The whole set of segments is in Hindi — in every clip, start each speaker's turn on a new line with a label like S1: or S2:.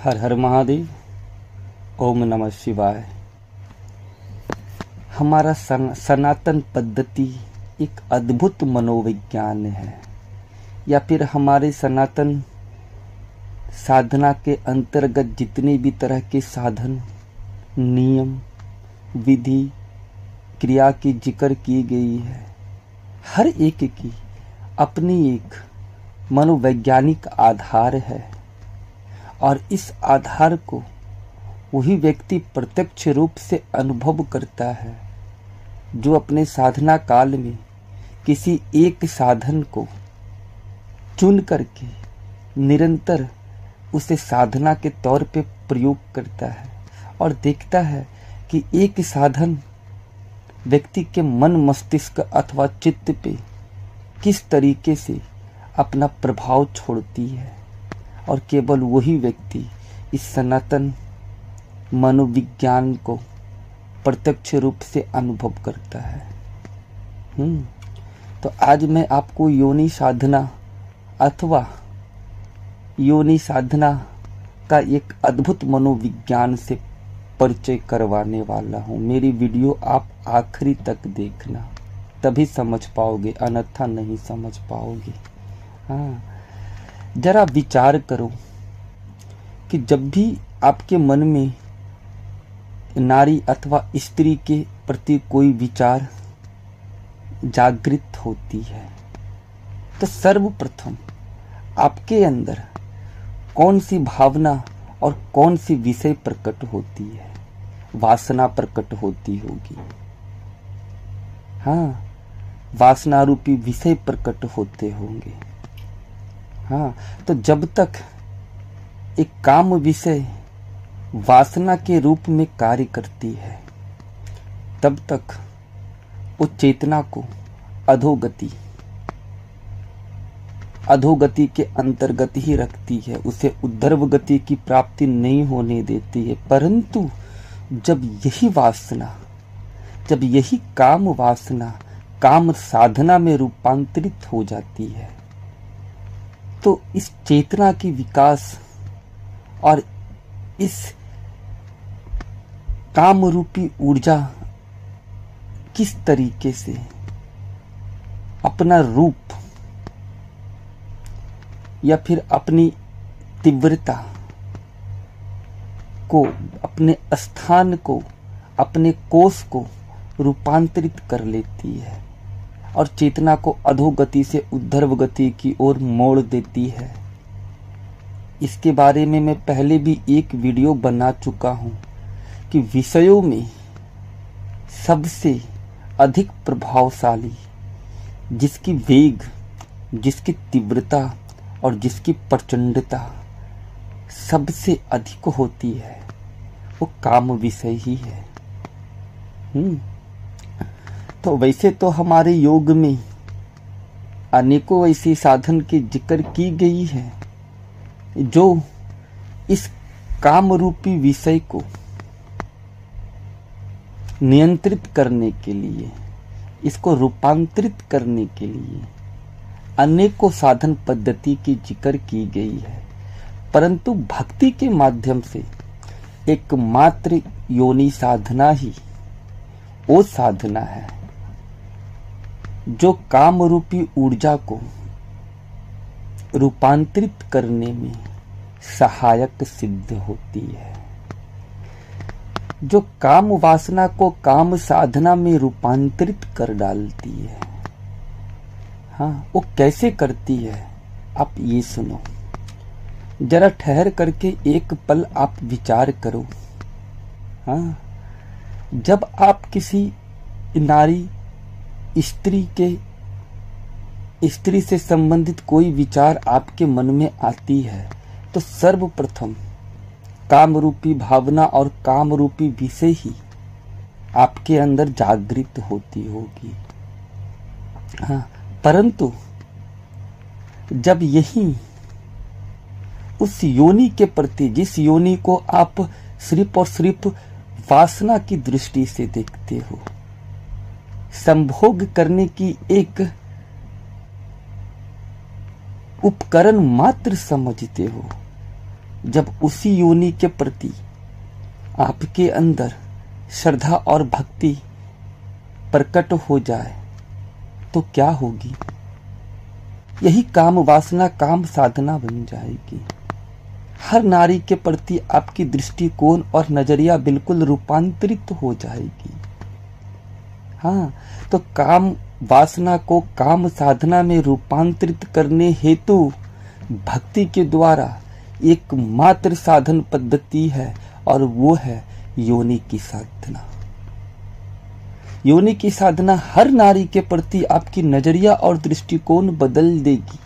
S1: हर हर महादेव। ओम नमः शिवाय। हमारा सनातन पद्धति एक अद्भुत मनोविज्ञान है, या फिर हमारे सनातन साधना के अंतर्गत जितने भी तरह के साधन, नियम, विधि, क्रिया की जिक्र की गई है, हर एक की अपनी एक मनोवैज्ञानिक आधार है। और इस आधार को वही व्यक्ति प्रत्यक्ष रूप से अनुभव करता है जो अपने साधना काल में किसी एक साधन को चुन करके निरंतर उसे साधना के तौर पे प्रयोग करता है और देखता है कि एक साधन व्यक्ति के मन मस्तिष्क अथवा चित्त पे किस तरीके से अपना प्रभाव छोड़ती है। और केवल वही व्यक्ति इस सनातन मनोविज्ञान को प्रत्यक्ष रूप से अनुभव करता है। तो आज मैं आपको योनि साधना अथवा योनि साधना का एक अद्भुत मनोविज्ञान से परिचय करवाने वाला हूँ। मेरी वीडियो आप आखिरी तक देखना, तभी समझ पाओगे, अन्यथा नहीं समझ पाओगे। हाँ, जरा विचार करो कि जब भी आपके मन में नारी अथवा स्त्री के प्रति कोई विचार जागृत होती है तो सर्वप्रथम आपके अंदर कौन सी भावना और कौन सी विषय प्रकट होती है? वासना प्रकट होती होगी। हाँ, वासना रूपी विषय प्रकट होते होंगे। हाँ, तो जब तक एक काम विषय वासना के रूप में कार्य करती है तब तक वो चेतना को अधोगति के अंतर्गत ही रखती है, उसे ऊर्ध्व गति की प्राप्ति नहीं होने देती है। परंतु जब यही काम वासना काम साधना में रूपांतरित हो जाती है तो इस चेतना की विकास और इस काम रूपी ऊर्जा किस तरीके से अपना रूप या फिर अपनी तीव्रता को, अपने स्थान को, अपने कोष को रूपांतरित कर लेती है और चेतना को अधोगति से ऊर्ध्व गति की ओर मोड़ देती है। इसके बारे में मैं पहले भी एक वीडियो बना चुका हूं कि विषयों में सबसे अधिक प्रभावशाली, जिसकी वेग, जिसकी तीव्रता और जिसकी प्रचंडता सबसे अधिक होती है, वो काम विषय ही है। तो वैसे तो हमारे योग में अनेकों ऐसे साधन की जिक्र की गई है जो इस काम रूपी विषय को नियंत्रित करने के लिए, इसको रूपांतरित करने के लिए अनेकों साधन पद्धति की जिक्र की गई है। परंतु भक्ति के माध्यम से एकमात्र योनि साधना ही वो साधना है जो काम रूपी ऊर्जा को रूपांतरित करने में सहायक सिद्ध होती है, जो काम वासना को काम साधना में रूपांतरित कर डालती है। हाँ, वो कैसे करती है आप ये सुनो, जरा ठहर करके एक पल आप विचार करो। हाँ, जब आप किसी नारी स्त्री से संबंधित कोई विचार आपके मन में आती है तो सर्वप्रथम काम रूपी भावना और काम रूपी विषय ही आपके अंदर जागृत होती होगी। हाँ, परंतु जब यही उस योनि के प्रति, जिस योनि को आप सिर्फ और सिर्फ वासना की दृष्टि से देखते हो, संभोग करने की एक उपकरण मात्र समझते हो, जब उसी योनि के प्रति आपके अंदर श्रद्धा और भक्ति प्रकट हो जाए तो क्या होगी? यही काम वासना काम साधना बन जाएगी। हर नारी के प्रति आपकी दृष्टिकोण और नजरिया बिल्कुल रूपांतरित हो जाएगी। हाँ, तो काम वासना को काम साधना में रूपांतरित करने हेतु भक्ति के द्वारा एकमात्र साधन पद्धति है और वो है योनि की साधना। योनि की साधना हर नारी के प्रति आपकी नजरिया और दृष्टिकोण बदल देगी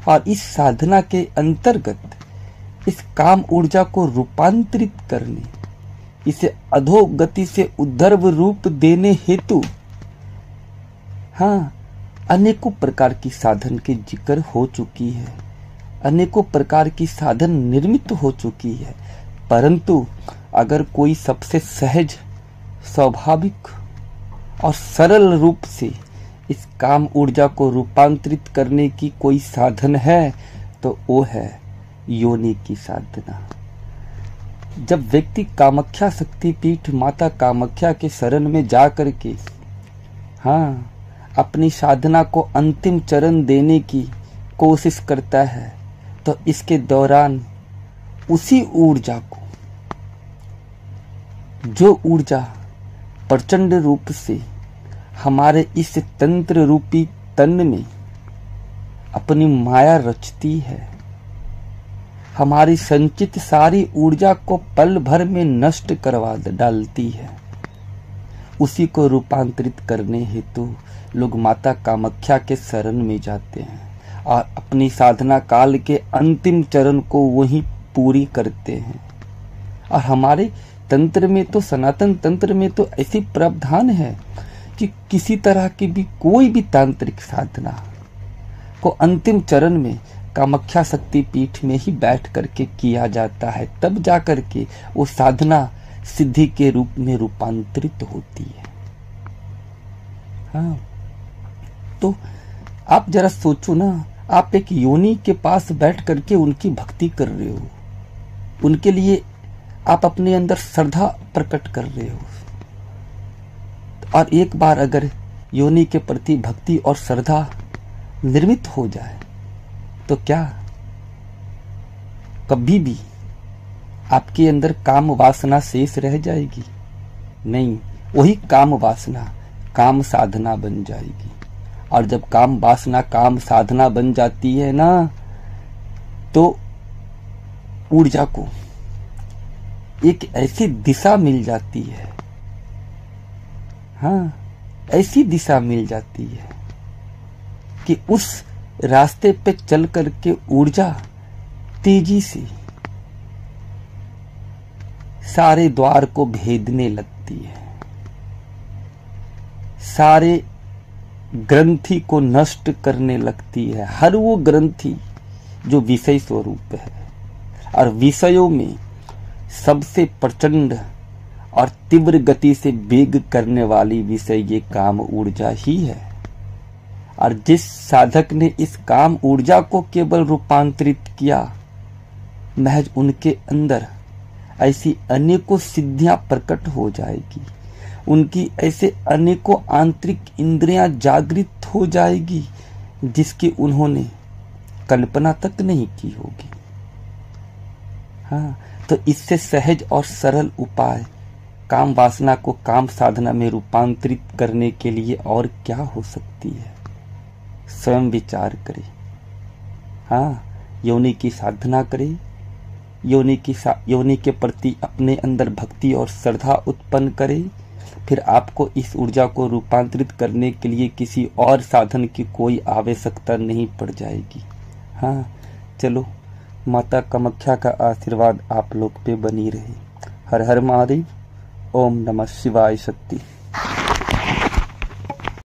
S1: और इस साधना के अंतर्गत इस काम ऊर्जा को रूपांतरित करने, इसे अधोगति से उद्धर्व रूप देने हेतु हाँ, अनेकों प्रकार की साधन की जिक्र हो चुकी है, अनेकों प्रकार की साधन निर्मित हो चुकी है। परंतु अगर कोई सबसे सहज, स्वाभाविक और सरल रूप से इस काम ऊर्जा को रूपांतरित करने की कोई साधन है तो वो है योनि की साधना। जब व्यक्ति कामाख्या शक्तिपीठ माता कामाख्या के शरण में जा करके हाँ, अपनी साधना को अंतिम चरण देने की कोशिश करता है तो इसके दौरान उसी ऊर्जा को, जो ऊर्जा प्रचंड रूप से हमारे इस तंत्र रूपी तन में अपनी माया रचती है, हमारी संचित सारी ऊर्जा को पल भर में नष्ट करवा डालती है, उसी को रूपांतरित करने हेतु लोग माता कामाख्या के शरण में जाते हैं और अपनी साधना काल के अंतिम चरण को वहीं पूरी करते हैं। और हमारे तंत्र में तो, सनातन तंत्र में तो ऐसी प्रावधान है कि किसी तरह की भी कोई भी तांत्रिक साधना को अंतिम चरण में कामाख्या शक्ति पीठ में ही बैठ करके किया जाता है, तब जा करके वो साधना सिद्धि के रूप में रूपांतरित होती है। हाँ, तो आप जरा सोचो ना, आप एक योनि के पास बैठ करके उनकी भक्ति कर रहे हो, उनके लिए आप अपने अंदर श्रद्धा प्रकट कर रहे हो, और एक बार अगर योनि के प्रति भक्ति और श्रद्धा निर्मित हो जाए तो क्या कभी भी आपके अंदर काम वासना शेष रह जाएगी? नहीं, वही काम वासना काम साधना बन जाएगी। और जब काम वासना काम साधना बन जाती है ना, तो ऊर्जा को एक ऐसी दिशा मिल जाती है, हाँ, ऐसी दिशा मिल जाती है कि उस रास्ते पे चल करके ऊर्जा तेजी से सारे द्वार को भेदने लगती है, सारे ग्रंथि को नष्ट करने लगती है। हर वो ग्रंथि जो विषय स्वरूप है, और विषयों में सबसे प्रचंड और तीव्र गति से वेग करने वाली विषय ये काम ऊर्जा ही है। और जिस साधक ने इस काम ऊर्जा को केवल रूपांतरित किया, महज उनके अंदर ऐसी अनेकों सिद्धियां प्रकट हो जाएगी, उनकी ऐसे अनेकों आंतरिक इंद्रियां जागृत हो जाएगी जिसकी उन्होंने कल्पना तक नहीं की होगी। हाँ, तो इससे सहज और सरल उपाय काम वासना को काम साधना में रूपांतरित करने के लिए और क्या हो सकती है? स्वयं विचार करें। हाँ, योनि की साधना करें, योनि के प्रति अपने अंदर भक्ति और श्रद्धा उत्पन्न करें, फिर आपको इस ऊर्जा को रूपांतरित करने के लिए किसी और साधन की कोई आवश्यकता नहीं पड़ जाएगी। हाँ, चलो, माता कामाख्या का आशीर्वाद आप लोग पे बनी रहे। हर हर महादेव। ओम नमः शिवाय शक्ति।